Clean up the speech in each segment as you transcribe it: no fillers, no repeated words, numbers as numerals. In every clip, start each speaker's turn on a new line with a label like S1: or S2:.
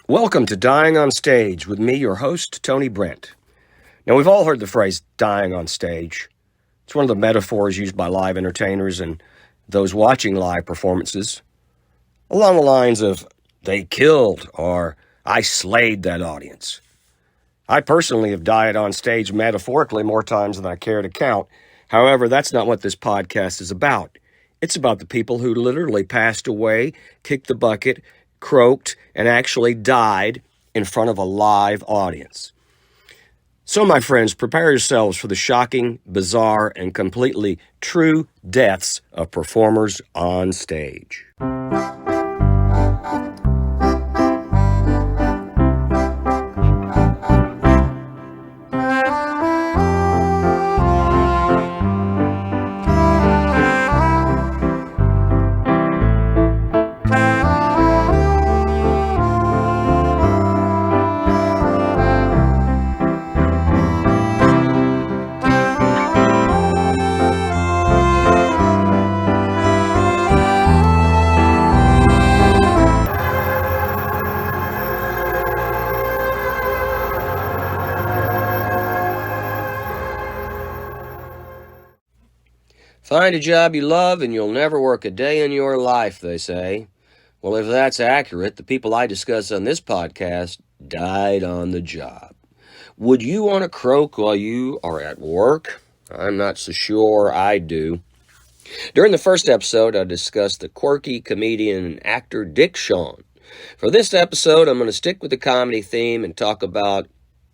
S1: Welcome to Dying on Stage with me, your host, Tony Brent. Now, we've all heard the phrase dying on stage. It's one of the metaphors used by live entertainers and those watching live performances, along the lines of, they killed, or I slayed that audience. I personally have died on stage metaphorically more times than I care to count. However, that's not what this podcast is about. It's about the people who literally passed away, kicked the bucket, croaked, and actually died in front of a live audience. So, my friends, prepare yourselves for the shocking, bizarre, and completely true deaths of performers on stage. Find a job you love and you'll never work a day in your life, they say. Well, if that's accurate, the people I discuss on this podcast died on the job. Would you want to croak while you are at work? I'm not so sure I do. During the first episode, I discussed the quirky comedian and actor Dick Shawn. For this episode, I'm going to stick with the comedy theme and talk about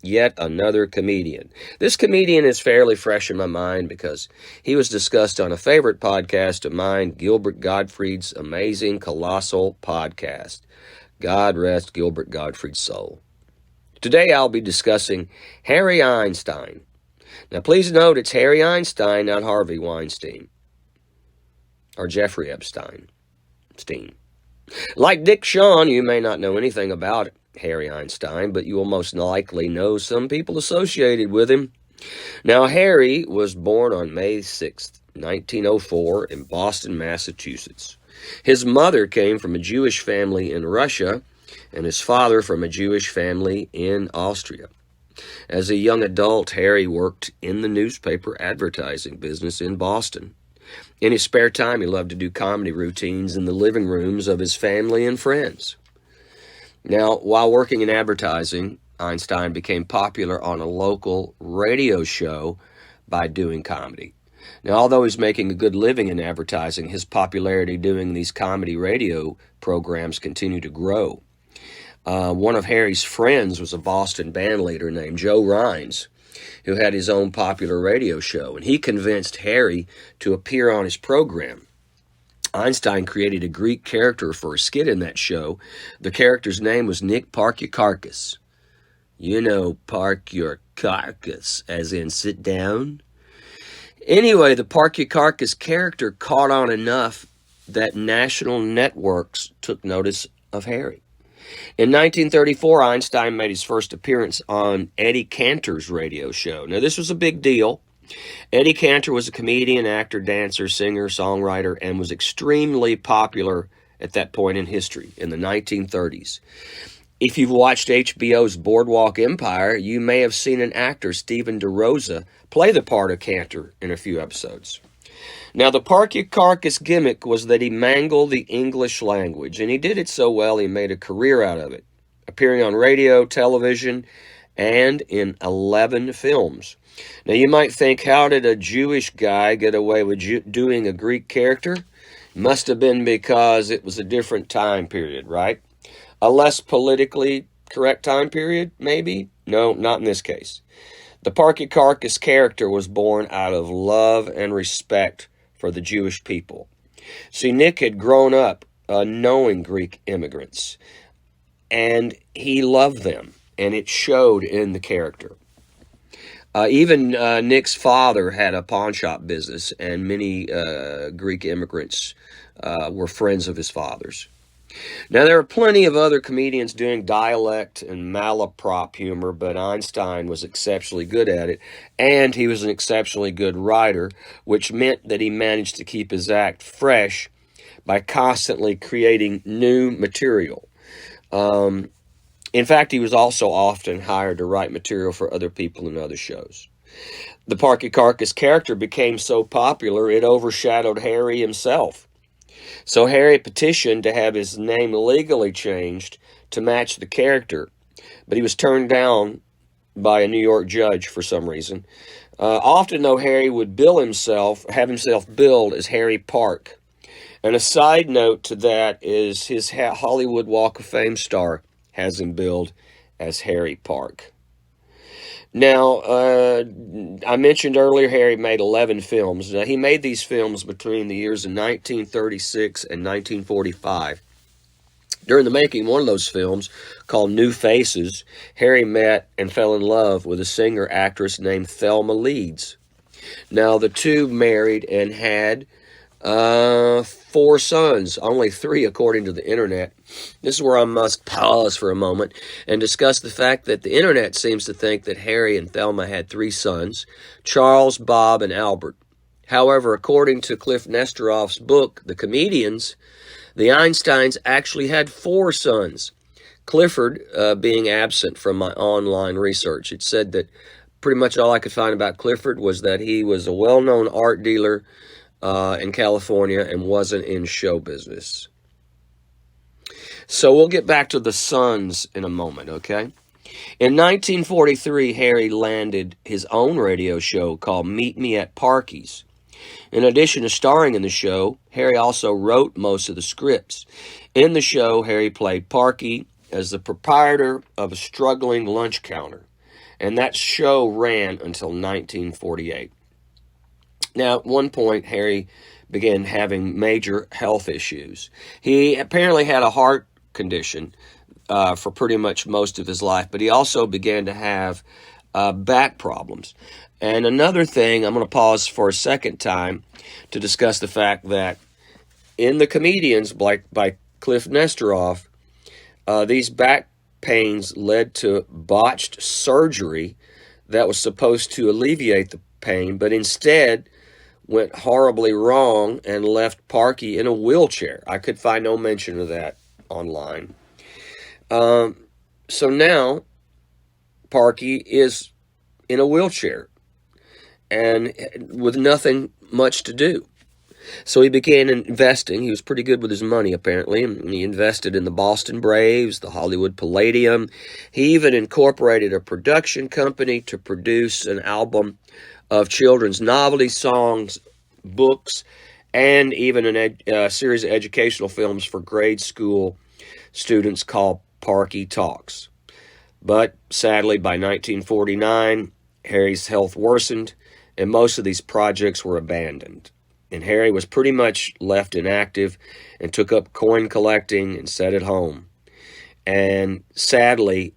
S1: yet another comedian. This comedian is fairly fresh in my mind because he was discussed on a favorite podcast of mine, Gilbert Gottfried's amazing, colossal podcast. God rest Gilbert Gottfried's soul. Today I'll be discussing Harry Einstein. Now please note it's Harry Einstein, not Harvey Weinstein. Or Jeffrey Epstein. Like Dick Shawn, you may not know anything about Harry Einstein, but you will most likely know some people associated with him. Now, Harry was born on May 6th, 1904 in Boston, Massachusetts. His mother came from a Jewish family in Russia, and his father from a Jewish family in Austria. As a young adult, Harry worked in the newspaper advertising business in Boston. In his spare time, he loved to do comedy routines in the living rooms of his family and friends. Now, while working in advertising, Einstein became popular on a local radio show by doing comedy. Now, although he's making a good living in advertising, his popularity doing these comedy radio programs continued to grow. One of Harry's friends was a Boston bandleader named Joe Rhines, who had his own popular radio show, and he convinced Harry to appear on his program. Einstein created a Greek character for a skit in that show. The character's name was Nick Park Your Carcass. You know, park your carcass, as in sit down. Anyway, the Park Your Carcass character caught on enough that national networks took notice of Harry. In 1934, Einstein made his first appearance on Eddie Cantor's radio show. Now, this was a big deal. Eddie Cantor was a comedian, actor, dancer, singer, songwriter, and was extremely popular at that point in history, in the 1930s. If you've watched HBO's Boardwalk Empire, you may have seen an actor, Stephen DeRosa, play the part of Cantor in a few episodes. Now, the Park Your Carcass gimmick was that he mangled the English language, and he did it so well he made a career out of it, appearing on radio, television, and in 11 films. Now, you might think, how did a Jewish guy get away with doing a Greek character? Must have been because it was a different time period, right? A less politically correct time period, maybe? No, not in this case. The Park Your Carcass character was born out of love and respect for the Jewish people. See, Nick had grown up knowing Greek immigrants, and he loved them, and it showed in the character. Even Nick's father had a pawn shop business, and many Greek immigrants were friends of his father's. Now, there are plenty of other comedians doing dialect and malaprop humor, but Einstein was exceptionally good at it, and he was an exceptionally good writer, which meant that he managed to keep his act fresh by constantly creating new material. In fact, he was also often hired to write material for other people in other shows. The Parky Carcass character became so popular it overshadowed Harry himself. So Harry petitioned to have his name legally changed to match the character, but he was turned down by a New York judge for some reason. Often, though, Harry would have himself billed as Harry Park. And a side note to that is his Hollywood Walk of Fame star has him billed as Harry Park. Now, I mentioned earlier Harry made 11 films. Now, he made these films between the years of 1936 and 1945. During the making of one of those films, called New Faces, Harry met and fell in love with a singer-actress named Thelma Leeds. Now, the two married and had 4 sons, only 3 according to the internet. This is where I must pause for a moment and discuss the fact that the internet seems to think that Harry and Thelma had 3 sons, Charles, Bob, and Albert. However, according to Cliff Nesteroff's book, The Comedians, the Einsteins actually had 4 sons, Clifford being absent from my online research. It said that pretty much all I could find about Clifford was that he was a well-known art dealer in California and wasn't in show business. So we'll get back to the sons in a moment, okay? In 1943, Harry landed his own radio show called Meet Me at Parky's. In addition to starring in the show, Harry also wrote most of the scripts. In the show, Harry played Parky as the proprietor of a struggling lunch counter, and that show ran until 1948. Now, at one point, Harry began having major health issues. He apparently had a heart condition for pretty much most of his life, but he also began to have back problems. And another thing, I'm going to pause for a second time to discuss the fact that in The Comedians by Cliff Nesteroff, these back pains led to botched surgery that was supposed to alleviate the pain, but instead went horribly wrong and left Parky in a wheelchair. I could find no mention of that online. So now Parky is in a wheelchair and with nothing much to do. So he began investing. He was pretty good with his money, apparently, and he invested in the Boston Braves, the Hollywood Palladium. He even incorporated a production company to produce an album of children's novelty songs, books, and even a series of educational films for grade school students called Parky Talks. But sadly, by 1949, Harry's health worsened, and most of these projects were abandoned. And Harry was pretty much left inactive and took up coin collecting and sat at home. And sadly,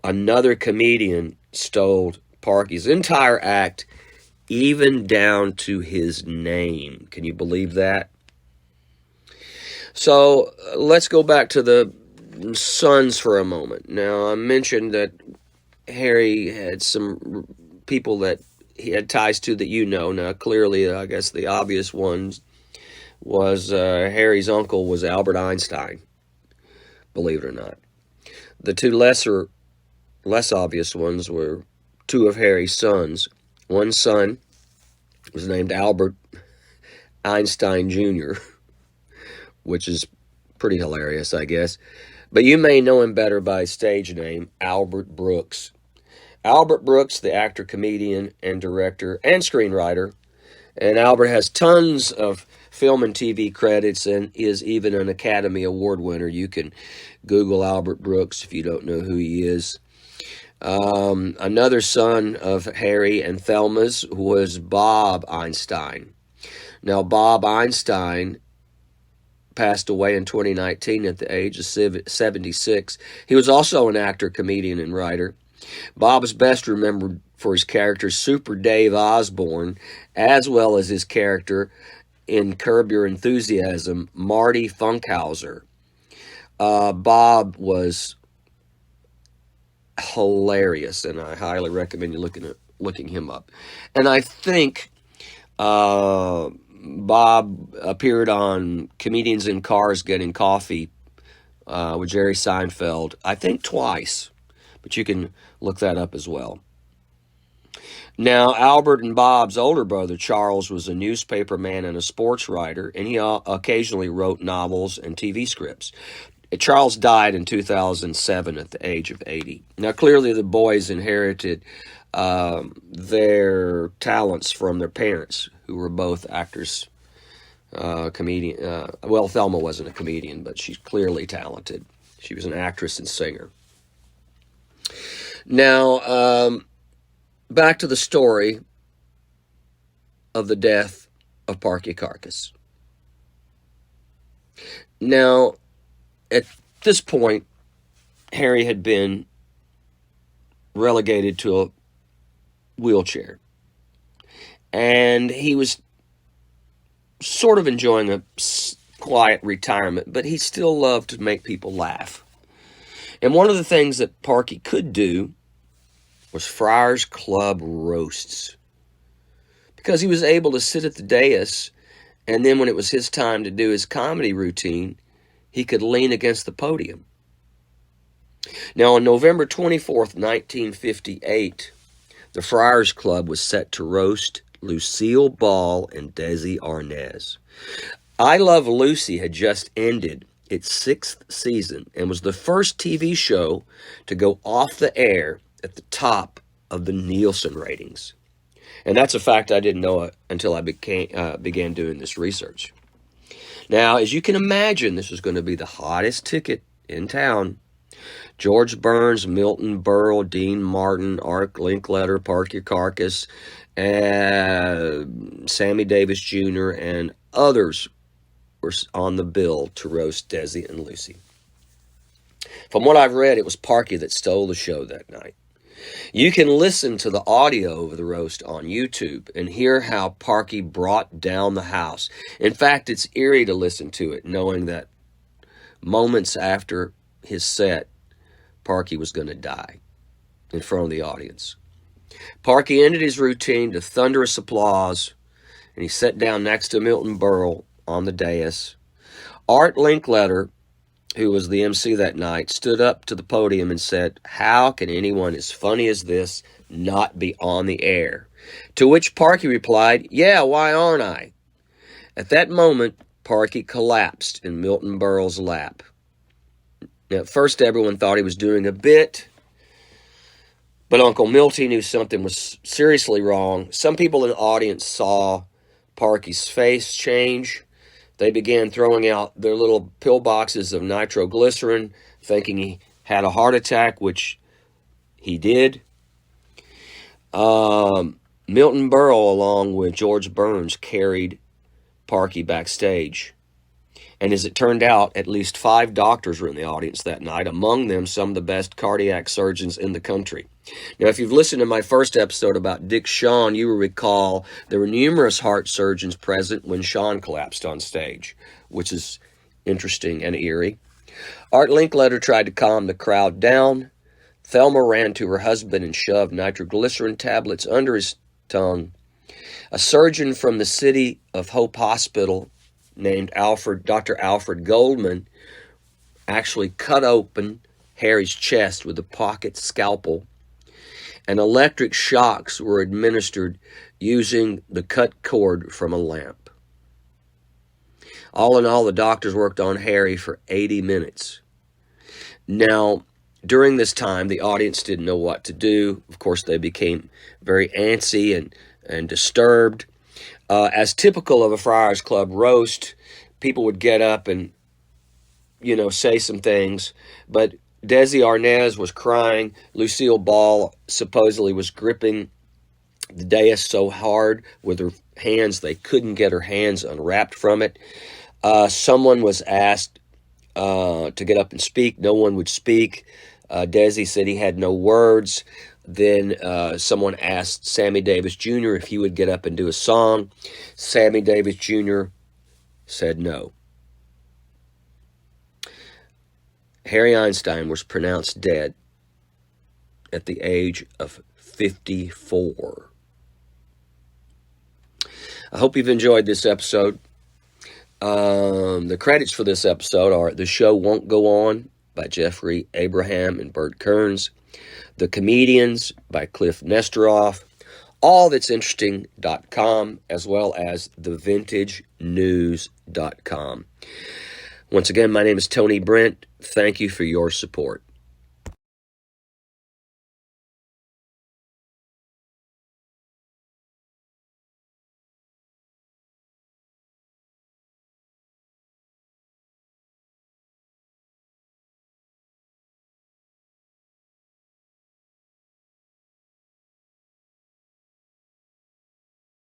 S1: another comedian stole Parky's entire act, even down to his name. Can you believe that? So let's go back to the sons for a moment. Now, I mentioned that Harry had some people that he had ties to that you know. Now, clearly, I guess the obvious ones was Harry's uncle was Albert Einstein, believe it or not. The 2 less obvious ones were 2 of Harry's sons. One son was named Albert Einstein Jr., which is pretty hilarious, I guess. But you may know him better by his stage name, Albert Brooks. Albert Brooks, the actor, comedian, and director, and screenwriter. And Albert has tons of film and TV credits and is even an Academy Award winner. You can Google Albert Brooks if you don't know who he is. Another son of Harry and Thelma's was Bob Einstein. Now, Bob Einstein passed away in 2019 at the age of 76. He was also an actor, comedian, and writer. Bob is best remembered for his character Super Dave Osborne, as well as his character in Curb Your Enthusiasm, Marty Funkhauser. Bob was hilarious, and I highly recommend you looking him up. And I think Bob appeared on Comedians in Cars Getting Coffee with Jerry Seinfeld, I think twice, but you can look that up as well. Now, Albert and Bob's older brother, Charles, was a newspaper man and a sports writer, and he occasionally wrote novels and TV scripts. Charles died in 2007 at the age of 80. Now, clearly the boys inherited their talents from their parents, who were both actors, comedian. Well, Thelma wasn't a comedian, but she's clearly talented. She was an actress and singer. Now, back to the story of the death of Parky Carcass. Now, at this point, Harry had been relegated to a wheelchair, and he was sort of enjoying a quiet retirement, but he still loved to make people laugh. And one of the things that Parky could do was Friars Club roasts, because he was able to sit at the dais, and then when it was his time to do his comedy routine, he could lean against the podium. Now, on November 24th, 1958, the Friars Club was set to roast Lucille Ball and Desi Arnaz. I Love Lucy had just ended its 6th season and was the first TV show to go off the air at the top of the Nielsen ratings. And that's a fact I didn't know until I began doing this research. Now, as you can imagine, this was going to be the hottest ticket in town. George Burns, Milton Berle, Dean Martin, Art Linkletter, Parky Carcass, Sammy Davis Jr., and others were on the bill to roast Desi and Lucy. From what I've read, it was Parky that stole the show that night. You can listen to the audio of the roast on YouTube and hear how Parky brought down the house. In fact, it's eerie to listen to it, knowing that moments after his set, Parky was going to die in front of the audience. Parky ended his routine to thunderous applause, and he sat down next to Milton Berle on the dais. Art Linkletter, who was the MC that night, stood up to the podium and said, "How can anyone as funny as this not be on the air?" To which Parky replied, "Yeah, why aren't I?" At that moment, Parky collapsed in Milton Berle's lap. Now, at first, everyone thought he was doing a bit, but Uncle Milty knew something was seriously wrong. Some people in the audience saw Parky's face change. They began throwing out their little pill boxes of nitroglycerin, thinking he had a heart attack, which he did. Milton Berle, along with George Burns, carried Parky backstage. And as it turned out, at least 5 doctors were in the audience that night, among them some of the best cardiac surgeons in the country. Now, if you've listened to my first episode about Dick Shawn, you will recall there were numerous heart surgeons present when Shawn collapsed on stage, which is interesting and eerie. Art Linkletter tried to calm the crowd down. Thelma ran to her husband and shoved nitroglycerin tablets under his tongue. A surgeon from the City of Hope Hospital named Dr. Alfred Goldman actually cut open Harry's chest with a pocket scalpel, and electric shocks were administered using the cut cord from a lamp. All in all, the doctors worked on Harry for 80 minutes. Now, during this time, the audience didn't know what to do. Of course, they became very antsy and disturbed. As typical of a Friars Club roast, people would get up and, say some things. But Desi Arnaz was crying. Lucille Ball supposedly was gripping the dais so hard with her hands they couldn't get her hands unwrapped from it. Someone was asked to get up and speak. No one would speak. Desi said he had no words. Then someone asked Sammy Davis Jr. if he would get up and do a song. Sammy Davis Jr. said no. Harry Einstein was pronounced dead at the age of 54. I hope you've enjoyed this episode. The credits for this episode are The Show Won't Go On by Jeffrey Abraham and Bert Kearns, The Comedians by Cliff Nesteroff, allthat'sinteresting.com, as well as thevintagenews.com. Once again, my name is Tony Brent. Thank you for your support.